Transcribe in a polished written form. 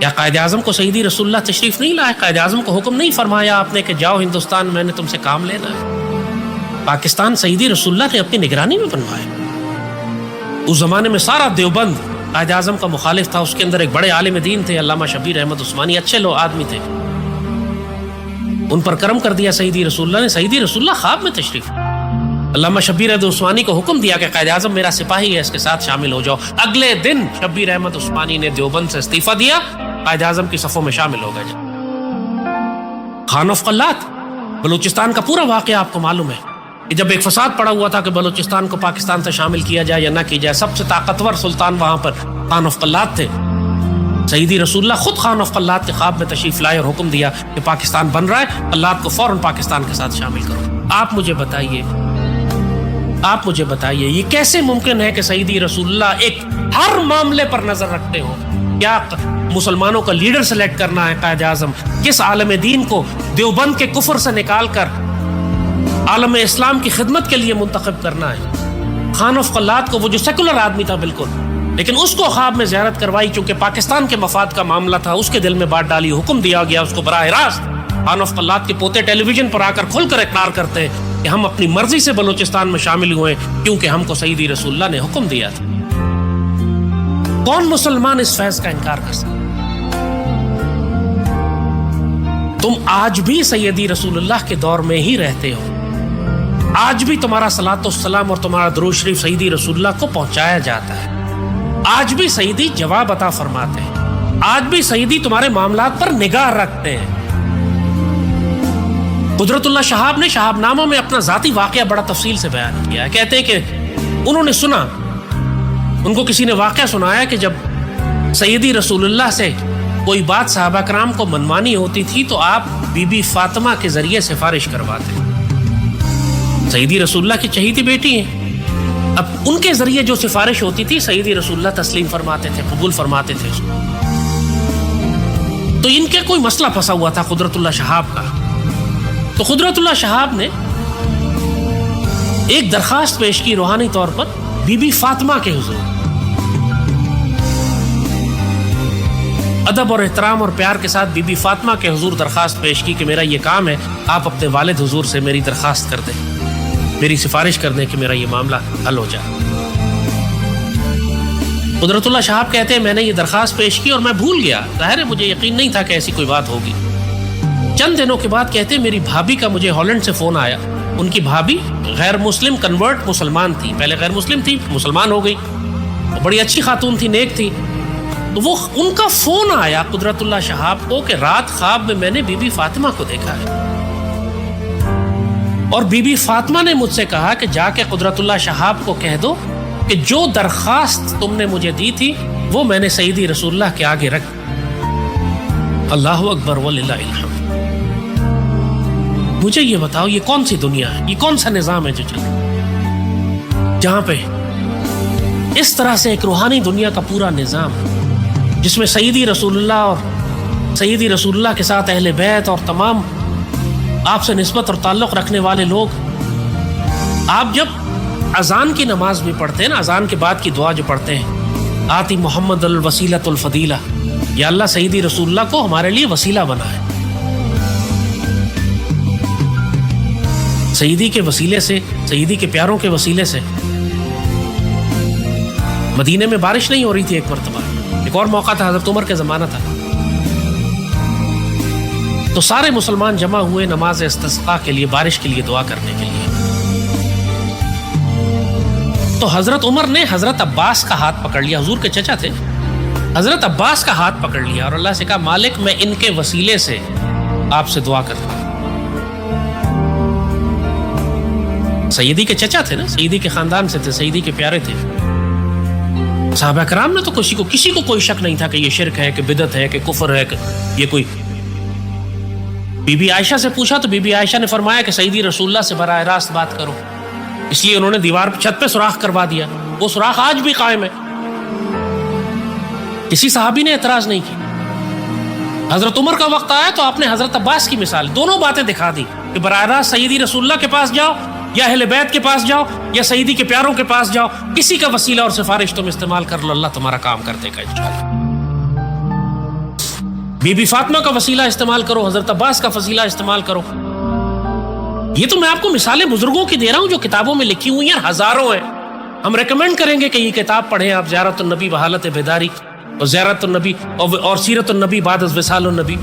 یا قائد اعظم کو سیدی رسول اللہ تشریف نہیں لائے؟ قائد اعظم کو حکم نہیں فرمایا آپ نے کہ جاؤ ہندوستان، میں نے تم سے کام لینا ہے؟ پاکستان سیدی رسول اللہ نے اپنی نگرانی میں بنوایا۔ اس زمانے میں سارا دیوبند قائد اعظم کا مخالف تھا، اس کے اندر ایک بڑے عالم دین تھے علامہ شبیر احمد عثمانی، اچھے لوگ آدمی تھے، ان پر کرم کر دیا سیدی رسول اللہ نے۔ سیدی رسول اللہ خواب میں تشریف، علامہ شبیر احمد عثمانی کو حکم دیا کہ قائد اعظم میرا سپاہی ہے، اس کے ساتھ شامل ہو جاؤ۔ اگلے دن شبیر احمد عثمانی نے دیوبند سے استعفیٰ دیا، قائد اعظم کی صفوں میں شامل ہو گئے۔ خان آف قلات بلوچستان کا پورا واقعہ آپ کو معلوم ہے کہ جب ایک فساد پڑا ہوا تھا کہ بلوچستان کو پاکستان سے شامل کیا جائے یا نہ کیا جائے، سب سے طاقتور سلطان وہاں پر خان آف قلات تھے۔ سیدی رسول اللہ خود خان آف قلات کے خواب میں تشریف لائے اور حکم دیا کہ پاکستان بن رہا ہے، قلات کو فوراً پاکستان کے ساتھ شامل کرو۔ آپ مجھے بتائیے یہ کیسے ممکن ہے کہ سیدی رسول اللہ ایک ہر معاملے پر نظر رکھتے ہو؟ کیا مسلمانوں کا لیڈر سلیکٹ کرنا ہے قائد اعظم؟ کس عالم دین کو دیوبند کے کفر سے نکال کر عالم اسلام کی خدمت کے لیے منتخب کرنا ہے؟ خان آف قلات کو، وہ جو سیکولر آدمی تھا بالکل، لیکن اس کو خواب میں زیارت کروائی چونکہ پاکستان کے مفاد کا معاملہ تھا، اس کے دل میں بات ڈالی، حکم دیا گیا اس کو براہ راست۔ خان آف قلات کے پوتے ٹیلی ویژن پر آ کر کھل کر اقرار کرتے ہیں کہ ہم اپنی مرضی سے بلوچستان میں شامل ہوئے کیونکہ ہم کو سیدی رسول اللہ نے حکم دیا تھا۔ کون مسلمان اس فیض کا انکار کر سکتا؟ تم آج بھی سیدی رسول اللہ کے دور میں ہی رہتے ہو، آج بھی تمہارا صلاۃ والسلام اور تمہارا درود شریف سیدی رسول اللہ کو پہنچایا جاتا ہے، آج بھی سیدی جواب عطا فرماتے ہیں، آج بھی سیدی تمہارے معاملات پر نگاہ رکھتے ہیں۔ قدرت اللہ شہاب نے شہاب ناموں میں اپنا ذاتی واقعہ بڑا تفصیل سے بیان کیا ہے۔ کہتے ہیں کہ انہوں نے سنا، ان کو کسی نے واقعہ سنایا کہ جب سیدی رسول اللہ سے کوئی بات صحابہ کرام کو منوانی ہوتی تھی تو آپ بی بی فاطمہ کے ذریعے سفارش کرواتے۔ سیدی رسول اللہ کی چہیتی بیٹی ہیں، اب ان کے ذریعے جو سفارش ہوتی تھی سیدی رسول اللہ تسلیم فرماتے تھے، قبول فرماتے تھے اس کو۔ تو ان کے کوئی مسئلہ پھنسا ہوا تھا قدرت اللہ شہاب کا، تو قدرت اللہ شہاب نے ایک درخواست پیش کی روحانی طور پر بی بی فاطمہ کے حضور، ادب اور احترام اور پیار کے ساتھ بی بی فاطمہ کے حضور درخواست پیش کی کہ میرا یہ کام ہے، آپ اپنے والد حضور سے میری درخواست کر دیں، میری سفارش کر دیں کہ میرا یہ معاملہ حل ہو جائے۔ قدرت اللہ شہاب کہتے ہیں میں نے یہ درخواست پیش کی اور میں بھول گیا، ظاہر ہے مجھے یقین نہیں تھا کہ ایسی کوئی بات ہوگی۔ چند دنوں کے بعد کہتے ہیں میری بھابھی کا مجھے ہالینڈ سے فون آیا، ان کی بھابھی غیر مسلم کنورٹ مسلمان تھی، پہلے غیر مسلم تھی مسلمان ہو گئی، بڑی اچھی خاتون تھی، نیک تھی، تو وہ ان کا فون آیا قدرت اللہ شہاب کو کہ رات خواب میں میں نے بی بی فاطمہ کو دیکھا ہے، اور بی بی فاطمہ نے مجھ سے کہا کہ جا کے قدرت اللہ شہاب کو کہہ دو کہ جو درخواست تم نے مجھے دی تھی وہ میں نے سیدی رسول اللہ کے آگے رکھ۔ اللہ اکبر وللہ الحمد۔ مجھے یہ بتاؤ یہ کون سی دنیا ہے، یہ کون سا نظام ہے جو چل رہا ہے جہاں پہ اس طرح سے ایک روحانی دنیا کا پورا نظام جس میں سیدی رسول اللہ اور سیدی رسول اللہ کے ساتھ اہل بیت اور تمام آپ سے نسبت اور تعلق رکھنے والے لوگ، آپ جب اذان کی نماز بھی پڑھتے ہیں نا، اذان کے بعد کی دعا جو پڑھتے ہیں، آتی محمد الوسیلۃ الفضیلہ، یا اللہ سیدی رسول اللہ کو ہمارے لیے وسیلہ بنا ہے، سیدی کے وسیلے سے، سیدی کے پیاروں کے وسیلے سے۔ مدینے میں بارش نہیں ہو رہی تھی ایک مرتبہ، ایک اور موقع تھا حضرت عمر کے زمانہ تھا، تو سارے مسلمان جمع ہوئے نماز استسقاء کے لیے، بارش کے لیے دعا کرنے کے لیے، تو حضرت عمر نے حضرت عباس کا ہاتھ پکڑ لیا، حضور کے چچا تھے، حضرت عباس کا ہاتھ پکڑ لیا اور اللہ سے کہا مالک میں ان کے وسیلے سے آپ سے دعا کرتا ہوں۔ سیدی کے چچا تھے نا، سیدی کے خاندان سے تھے، سیدی کے پیارے تھے۔ صحابہ کرام نے تو کسی کو کوئی شک نہیں تھا کہ یہ شرک ہے، کہ بدعت ہے، کہ کفر ہے، کہ یہ کوئی۔ بی بی عائشہ سے پوچھا تو بی بی عائشہ نے فرمایا کہ سیدی رسول اللہ سے براہ راست بات کرو، اس لیے انہوں نے دیوار چھت پہ سوراخ کروا دیا، وہ سوراخ آج بھی قائم ہے، کسی صحابی نے اعتراض نہیں کی۔ حضرت عمر کا وقت آیا تو آپ نے حضرت عباس کی مثال، دونوں باتیں دکھا دی کہ براہ راست سیدی رسول اللہ کے پاس جاؤ یا اہل بیت کے پاس جاؤ یا سیدی کے پیاروں کے پاس جاؤ، کسی کا وسیلہ اور سفارش تم استعمال کر لو، اللہ تمہارا کام کر دے گا انشاءاللہ۔ بی بی فاطمہ کا وسیلہ استعمال کرو، حضرت عباس کا وسیلہ استعمال کرو. یہ تو میں آپ کو مثالیں بزرگوں کی دے رہا ہوں جو کتابوں میں لکھی ہوئی ہیں، ہزاروں ہیں. ہم ریکمینڈ کریں گے کہ یہ کتاب پڑھیں آپ، زیارت النبی بحالت بیداری، اور زیارت النبی اور سیرت النبی بعد از وصال النبی.